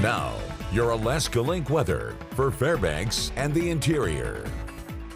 Now, your Alaska Link weather for Fairbanks and the interior.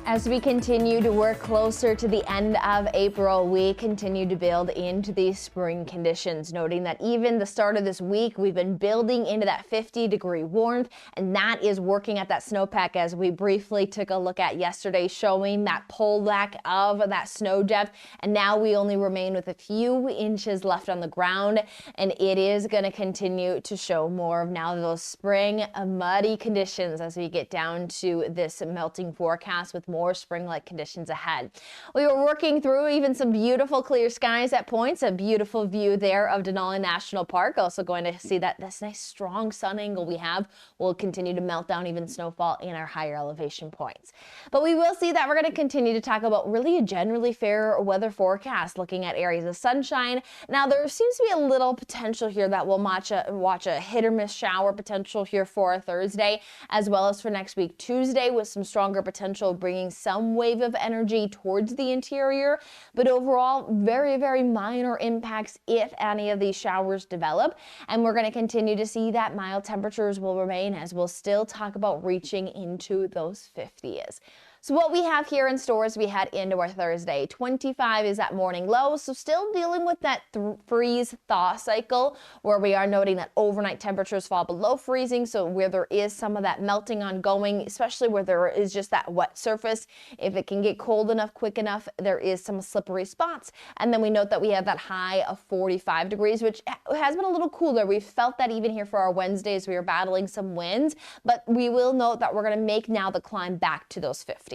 As we continue to work closer to the end of April, we continue to build into these spring conditions, noting that even the start of this week, we've been building into that 50-degree warmth, and that is working at that snowpack as we briefly took a look at yesterday, showing that pullback of that snow depth. And now we only remain with a few inches left on the ground, and it is going to continue to show more of now those spring muddy conditions as we get down to this melting forecast with more spring-like conditions ahead. We were working through even some beautiful clear skies at points, a beautiful view there of Denali National Park. Also going to see that this nice strong sun angle we have will continue to melt down even snowfall in our higher elevation points. But we will see that we're going to continue to talk about really a generally fair weather forecast, looking at areas of sunshine. Now there seems to be a little potential here that we'll watch a hit or miss shower potential here for Thursday, as well as for next week Tuesday, with some stronger potential bringing some wave of energy towards the interior, but overall very, very minor impacts if any of these showers develop. And we're going to continue to see that mild temperatures will remain, as we'll still talk about reaching into those 50s. So what we have here in store as we head into our Thursday, 25 is that morning low, so still dealing with that freeze thaw cycle where we are noting that overnight temperatures fall below freezing, so where there is some of that melting ongoing, especially where there is just that wet surface. If it can get cold enough quick enough, there is some slippery spots. And then we note that we have that high of 45 degrees, which has been a little cooler. We've felt that even here for our Wednesdays. We are battling some winds, but we will note that we're going to make now the climb back to those 50s.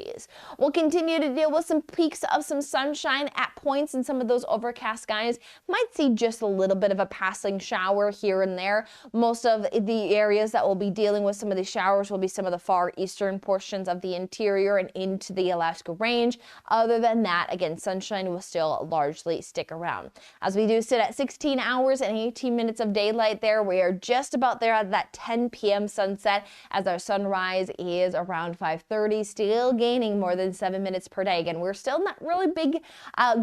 We'll continue to deal with some peaks of some sunshine at points in some of those overcast skies. Might see just a little bit of a passing shower here and there. Most of the areas that will be dealing with some of these showers will be some of the far eastern portions of the interior and into the Alaska range. Other than that, again, sunshine will still largely stick around. As we do sit at 16 hours and 18 minutes of daylight there, we are just about there at that 10 p.m. sunset, as our sunrise is around 5:30, still gaining more than 7 minutes per day. Again, we're still in that really big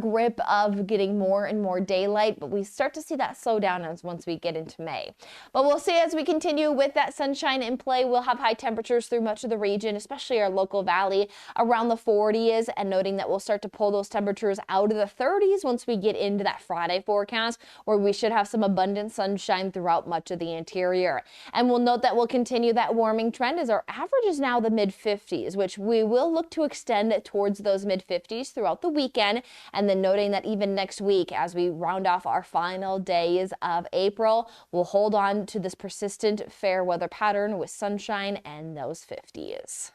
grip of getting more and more daylight, but we start to see that slow down as once we get into May. But we'll see as we continue with that sunshine in play, we'll have high temperatures through much of the region, especially our local valley around the 40s, and noting that we'll start to pull those temperatures out of the 30s once we get into that Friday forecast, where we should have some abundant sunshine throughout much of the interior. And we'll note that we'll continue that warming trend as our average is now the mid 50s, which we will look to extend towards those mid 50s throughout the weekend. And then noting that even next week, as we round off our final days of April, we'll hold on to this persistent fair weather pattern with sunshine and those 50s.